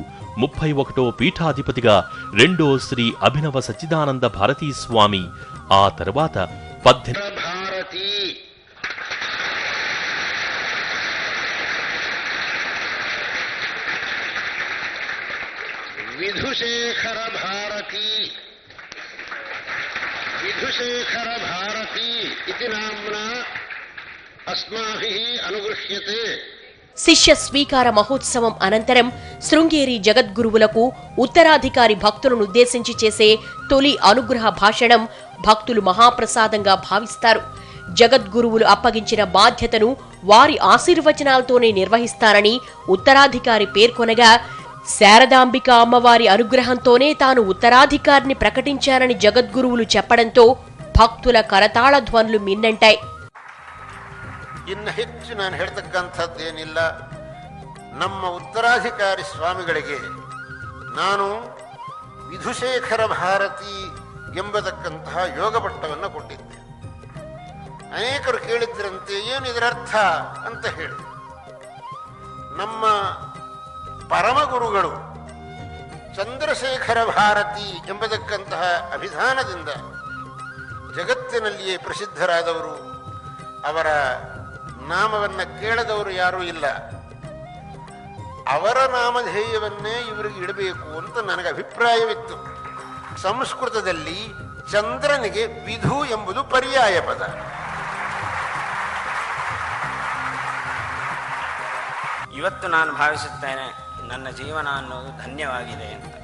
31వ పీఠాధిపతిగా రెండో శ్రీ అభినవ సచ్చిదానంద భారతీ స్వామి, ఆ తర్వాత విధుశేఖర భారతి ఇది నామ్నా అస్మాభిః అనుగృహ్యతే. శిష్య స్వీకార మహోత్సవం అనంతరం శృంగేరి జగద్గురువులకు ఉత్తరాధికారి భక్తులను ఉద్దేశించి చేసే తొలి అనుగ్రహ భాషణం భక్తులు మహాప్రసాదంగా భావిస్తారు. జగద్గురువులు అప్పగించిన బాధ్యతను వారి ఆశీర్వచనాలతోనే నిర్వహిస్తారని ఉత్తరాధికారి పేర్కొనగా, శారదాంబిక అమ్మవారి అనుగ్రహంతోనే తాను ఉత్తరాధికారిని ప్రకటించానని జగద్గురువులు చెప్పడంతో భక్తుల కరతాళ ధ్వనులు మిన్నంటాయి. ಇನ್ನು ಹೆಚ್ಚು ನಾನು ಹೇಳ್ತಕ್ಕಂಥದ್ದೇನಿಲ್ಲ. ನಮ್ಮ ಉತ್ತರಾಧಿಕಾರಿ ಸ್ವಾಮಿಗಳಿಗೆ ನಾನು ವಿಧುಶೇಖರ ಭಾರತಿ ಎಂಬತಕ್ಕಂತಹ ಯೋಗ ಪಟ್ಟವನ್ನು ಕೊಟ್ಟಿದ್ದೆ. ಅನೇಕರು ಕೇಳಿದ್ರಂತೆ ಏನು ಇದರರ್ಥ ಅಂತ ಹೇಳಿ. ನಮ್ಮ ಪರಮಗುರುಗಳು ಚಂದ್ರಶೇಖರ ಭಾರತಿ ಎಂಬತಕ್ಕಂತಹ ಅಭಿಧಾನದಿಂದ ಜಗತ್ತಿನಲ್ಲಿಯೇ ಪ್ರಸಿದ್ಧರಾದವರು. ಅವರ ನಾಮವನ್ನು ಕೇಳದವರು ಯಾರೂ ಇಲ್ಲ. ಅವರ ನಾಮಧೇಯವನ್ನೇ ಇವರಿಗೆ ಇಡಬೇಕು ಅಂತ ನನಗೆ ಅಭಿಪ್ರಾಯವಿತ್ತು. ಸಂಸ್ಕೃತದಲ್ಲಿ ಚಂದ್ರನಿಗೆ ವಿಧು ಎಂಬುದು ಪರ್ಯಾಯ ಪದ. ಇವತ್ತು ನಾನು ಭಾವಿಸುತ್ತೇನೆ ನನ್ನ ಜೀವನ ಅನ್ನೋದು ಧನ್ಯವಾಗಿದೆ ಅಂತ.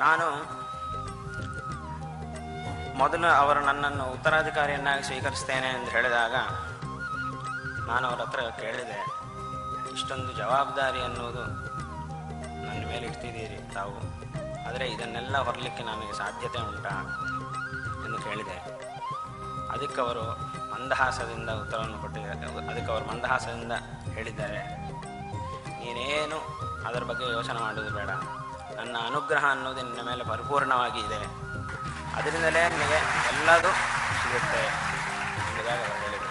ನಾನು ಮೊದಲು ಅವರು ನನ್ನನ್ನು ಉತ್ತರಾಧಿಕಾರಿಯನ್ನಾಗಿ ಸ್ವೀಕರಿಸ್ತೇನೆ ಎಂದು ಹೇಳಿದಾಗ ನಾನು ಅವರ ಹತ್ರ ಕೇಳಿದೆ, ಇಷ್ಟೊಂದು ಜವಾಬ್ದಾರಿ ಅನ್ನೋದು ನನ್ನ ಮೇಲೆ ಇಡ್ತಿದ್ದೀರಿ ತಾವು, ಆದರೆ ಇದನ್ನೆಲ್ಲ ಹೊರಲಿಕ್ಕೆ ನನಗೆ ಸಾಧ್ಯತೆ ಉಂಟಾ ಎಂದು ಕೇಳಿದೆ. ಅದಕ್ಕೆ ಅವರು ಮಂದಹಾಸದಿಂದ ಉತ್ತರವನ್ನು ಕೊಟ್ಟಿದ್ದಾರೆ. ಅದಕ್ಕೆ ಅವರು ಮಂದಹಾಸದಿಂದ ಹೇಳಿದ್ದಾರೆ, ನೀನೇನು ಅದರ ಬಗ್ಗೆ ಯೋಚನೆ ಮಾಡೋದು ಬೇಡ, ನನ್ನ ಅನುಗ್ರಹ ಅನ್ನೋದು ನಿನ್ನ ಮೇಲೆ ಪರಿಪೂರ್ಣವಾಗಿ ಇದೆ, ಅದರಿಂದಲೇ ನಿಮಗೆ ಎಲ್ಲದೂ ಸಿಗುತ್ತೆ ಎಂಬುದಾಗಿ ಅವರು ಹೇಳಿದರು.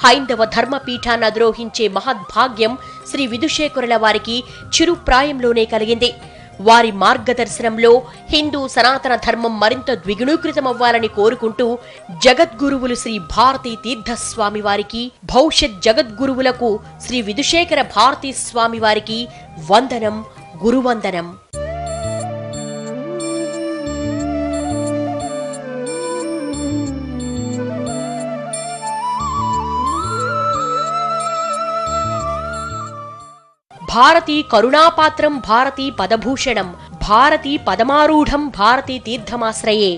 హైందవ ధర్మపీఠాన్ని అధిరోహించే మహద్భాగ్యం శ్రీ విధుశేఖరుల వారికి చిరుప్రాయంలోనే కలిగింది. వారి మార్గదర్శనంలో హిందూ సనాతన ధర్మం మరింత ద్విగుణీకృతమవ్వాలని కోరుకుంటూ జగద్గురువులు శ్రీ భారతీ తీర్థస్వామి వారికి, భవిష్యత్ జగద్గురువులకు శ్రీ విధుశేఖర భారతీ స్వామి వారికి వందనం, గురువందనం. భారతీ కరుణాపాత్రం భారతీ పదభూషణం భారతీ పదమారూఢం భారతీ తీర్థమాశ్రయే.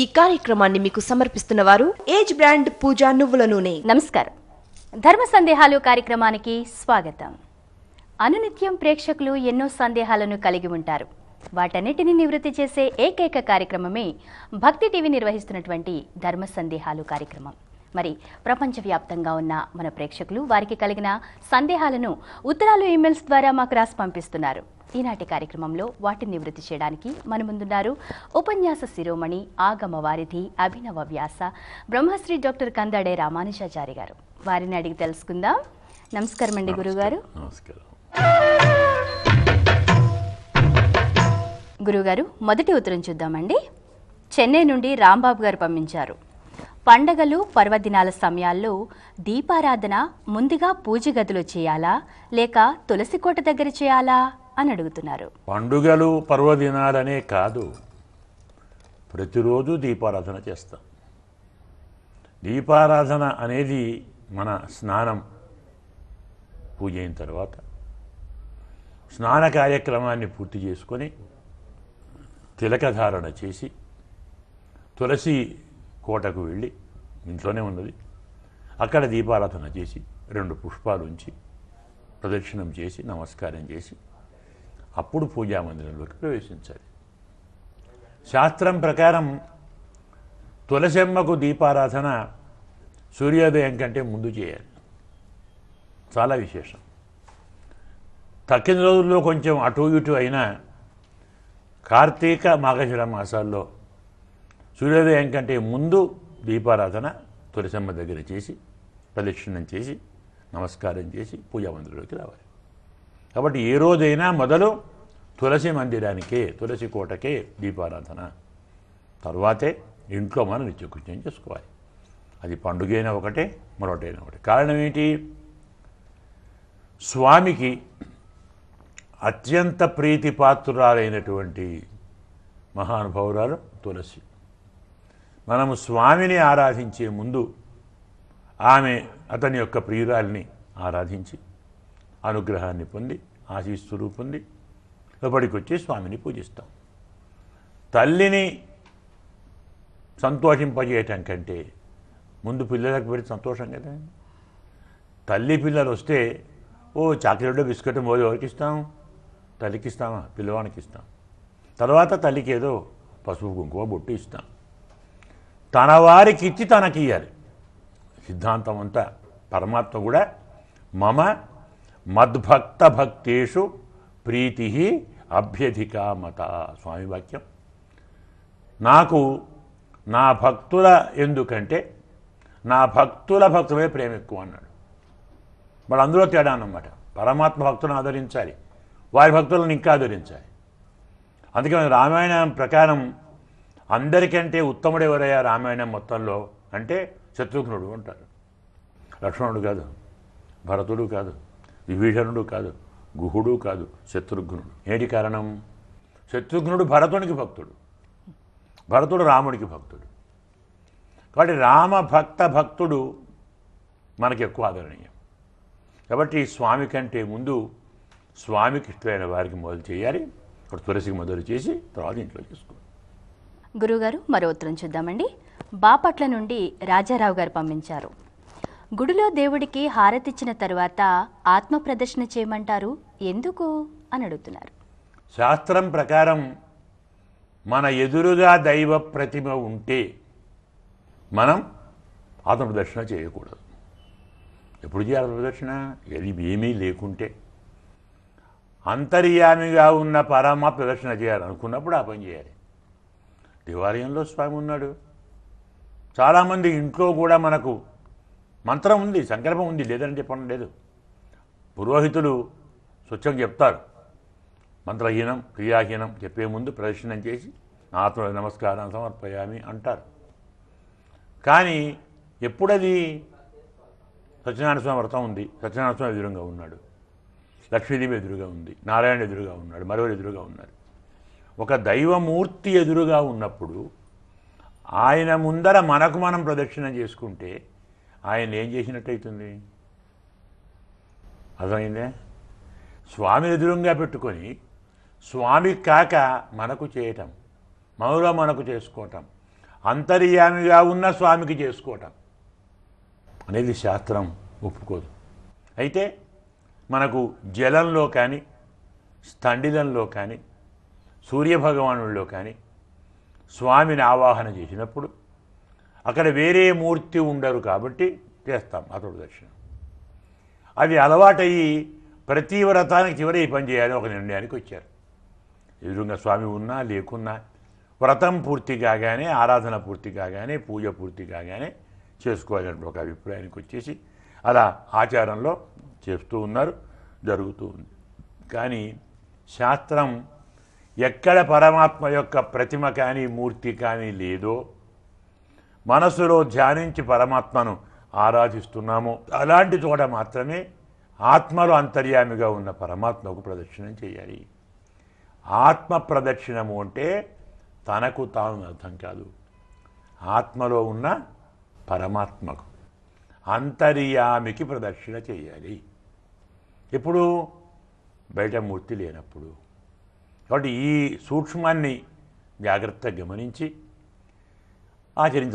ఈ కార్యక్రమాన్ని మీకు సమర్పిస్తున్న వారు ఏజ్ బ్రాండ్ పూజా నువ్వుల నూనె. నమస్కారం. ధర్మ సందేహాలు కార్యక్రమానికి స్వాగతం. అనునిత్యం ప్రేక్షకులు ఎన్నో సందేహాలను కలిగి ఉంటారు. వాటన్నిటిని నివృత్తి చేసే ఏకైక కార్యక్రమమే భక్తి టీవీ నిర్వహిస్తున్నటువంటి ధర్మ సందేహాలు కార్యక్రమం. మరి ప్రపంచవ్యాప్తంగా ఉన్న మన ప్రేక్షకులు వారికి కలిగిన సందేహాలను ఉత్తరాలు, ఈమెయిల్స్ ద్వారా మాకు రాసి పంపిస్తున్నారు. ఈనాటి కార్యక్రమంలో వాటిని నివృత్తి చేయడానికి మన ముందున్నారు ఉపన్యాస శిరోమణి ఆగమ వారిధి అభినవ వ్యాస బ్రహ్మశ్రీ డాక్టర్ కందాడే రామానుజాచారి గారు. వారిని అడిగి తెలుసుకుందాం. నమస్కారం అండి గురుగారు. గురుగారు, మొదటి ఉత్తరం చూద్దామండి. చెన్నై నుండి రాంబాబు గారు పంపించారు. పండగలు పర్వదినాల సమయాల్లో దీపారాధన ముందుగా పూజ గదిలో చేయాలా లేక తులసి కోట దగ్గర చేయాలా అని అడుగుతున్నారు. పండుగలు పర్వదినాలనే కాదు, ప్రతిరోజు దీపారాధన చేస్తాం. దీపారాధన అనేది మన స్నానం పూజ అయిన తర్వాత స్నాన కార్యక్రమాన్ని పూర్తి చేసుకొని తిలకధారణ చేసి తులసి కోటకు వెళ్ళి, ఇంట్లోనే ఉన్నది, అక్కడ దీపారాధన చేసి 2 పుష్పాలు ఉంచి ప్రదక్షిణం చేసి నమస్కారం చేసి అప్పుడు పూజామందిరంలోకి ప్రవేశించాలి. శాస్త్రం ప్రకారం తులసమ్మకు దీపారాధన సూర్యోదయం కంటే ముందు చేయాలి. చాలా విశేషం. తక్కిన రోజుల్లో కొంచెం అటు ఇటు అయినా కార్తీక మార్గశిర మాసాల్లో సూర్యోదయం కంటే ముందు దీపారాధన తులసమ్మ దగ్గర చేసి ప్రదక్షిణం చేసి నమస్కారం చేసి పూజామందిరంలోకి రావాలి. కాబట్టి ఏ రోజైనా మొదలు తులసి మందిరానికే, తులసి కోటకే దీపారాధన, తర్వాతే ఇంట్లో మనం నిత్యకృత్యం చేసుకోవాలి. అది పండుగైనా ఒకటే, మరొకటైనా ఒకటే. కారణం ఏంటి? స్వామికి అత్యంత ప్రీతిపాత్రురాలైనటువంటి మహానుభావురాలు తులసి. మనము స్వామిని ఆరాధించే ముందు ఆమె అతని యొక్క ప్రియురాల్ని ఆరాధించి అనుగ్రహాన్ని పొంది ఆశీస్సులు పొంది లోపలికి వచ్చి స్వామిని పూజిస్తాం. తల్లిని సంతోషింపజేయటం కంటే ముందు పిల్లలకు పెడితే సంతోషం కదా. తల్లి పిల్లలు వస్తే చాక్లెట్ బిస్కెట్ మోది ఎవరికి ఇస్తాం? తల్లికి ఇస్తామా? పిల్లవానికి ఇస్తాం. తర్వాత తల్లికి ఏదో పసుపు కుంకుమ బొట్టు ఇస్తాం. తన వారికి ఇచ్చి తనకి ఇయ్యాలి. సిద్ధాంతం అంతా పరమాత్మ కూడా మమ మద్భక్త భక్తేషు ప్రీతి అభ్యధికామత స్వామి వాక్యం. నాకు నా భక్తుల ఎందుకంటే నా భక్తుల భక్తులే ప్రేమ ఎక్కువ అన్నాడు. మరి అందులో తేడా అన్నమాట. పరమాత్మ భక్తులను ఆదరించాలి, వారి భక్తులను ఇంకా ఆదరించాలి. అందుకని రామాయణం ప్రకారం అందరికంటే ఉత్తముడు ఎవరయ్యా రామాయణం మొత్తంలో అంటే శత్రుఘ్నుడు అంటారు. లక్ష్మణుడు కాదు, భరతుడు కాదు, విభీషణుడు కాదు, గుహుడు కాదు, శత్రుఘ్నుడు. ఏంటి కారణం? శత్రుఘ్నుడు భరతునికి భక్తుడు, భరతుడు రాముడికి భక్తుడు. కాబట్టి రామ భక్తుడు మనకి ఎక్కువ ఆదరణీయం. కాబట్టి స్వామి కంటే ముందు స్వామికి ఇష్టమైన వారికి మొదలు చేయాలి. ఇప్పుడు తులసికి మొదలు చేసి తర్వాత ఇంట్లో చేసుకోవాలి. గురుగారు, మరో ఉత్తరం చూద్దామండి. బాపట్ల నుండి రాజారావు గారు పంపించారు. గుడిలో దేవుడికి హారతిచ్చిన తరువాత ఆత్మ ప్రదర్శన చేయమంటారు, ఎందుకు అని అడుగుతున్నారు. శాస్త్రం ప్రకారం మన ఎదురుగా దైవ ప్రతిమ ఉంటే మనం ఆత్మ ప్రదర్శన చేయకూడదు. ఎప్పుడు చేయాలి ప్రదర్శన? ఏమీ లేకుంటే అంతర్యామిగా ఉన్న పరమాత్మ ప్రదర్శన చేయాలనుకున్నప్పుడు ఆ పని చేయాలి. దేవాలయంలో స్వామి ఉన్నాడు. చాలామంది ఇంట్లో కూడా మనకు మంత్రం ఉంది, సంకల్పం ఉంది, లేదని చెప్పడం లేదు. పురోహితులు స్వచ్ఛంగా చెప్తారు. మంత్రహీనం క్రియాహీనం చెప్పే ముందు ప్రదర్శనం చేసి ఆత్మ నమస్కారం సమర్పయామి అంటారు. కానీ ఎప్పుడది? సత్యనారాయణ స్వామి వ్రతం ఉంది, సత్యనారాయణ స్వామి ఎదురుగా ఉన్నాడు, లక్ష్మీదేవి ఎదురుగా ఉంది, నారాయణ ఎదురుగా ఉన్నాడు, మరొకరు ఎదురుగా ఉన్నారు. ఒక దైవమూర్తి ఎదురుగా ఉన్నప్పుడు ఆయన ముందర మనకు మనం ప్రదక్షిణ చేసుకుంటే ఆయన ఏం చేసినట్టయితుంది? అర్థమైందే? స్వామి ఎదురుగా పెట్టుకొని స్వామి కాక మనకు చేయటం, మనలో మనకు చేసుకోవటం, అంతర్యామిగా ఉన్న స్వామికి చేసుకోవటం అనేది శాస్త్రం ఒప్పుకోదు. అయితే మనకు జలంలో కానీ స్థండిలంలో కానీ సూర్యభగవానుల్లో కానీ స్వామిని ఆవాహన చేసినప్పుడు అక్కడ వేరే మూర్తి ఉండరు కాబట్టి చేస్తాం ఆత్మ ప్రదక్షిణ. అది అలవాటయ్యి ప్రతి వ్రతానికి చివరి ఈ పని చేయాలని ఒక నిర్ణయానికి వచ్చారు. ఎదురుగా స్వామి ఉన్నా లేకున్నా వ్రతం పూర్తి కాగానే, ఆరాధన పూర్తి కాగానే, పూజ పూర్తి కాగానే చేసుకోవాలని ఒక అభిప్రాయానికి వచ్చేసి అలా ఆచారంలో చేస్తూ ఉన్నారు, జరుగుతూ ఉంది. కానీ శాస్త్రం ఎక్కడ పరమాత్మ యొక్క ప్రతిమ కానీ మూర్తి కానీ లేదో, మనసులో ధ్యానించి పరమాత్మను ఆరాధిస్తున్నామో అలాంటి చోట మాత్రమే ఆత్మలో అంతర్యామిగా ఉన్న పరమాత్మకు ప్రదక్షిణం చేయాలి. ఆత్మ ప్రదక్షిణము అంటే తనకు తాను అర్థం కాదు, ఆత్మలో ఉన్న పరమాత్మకు అంతర్యామికి ప్రదక్షిణ చేయాలి. ఎప్పుడు బయట మూర్తి లేనప్పుడు. కాబట్టి ఈ సూక్ష్మాన్ని జాగ్రత్తగా గమనించి ఆచరించాలి.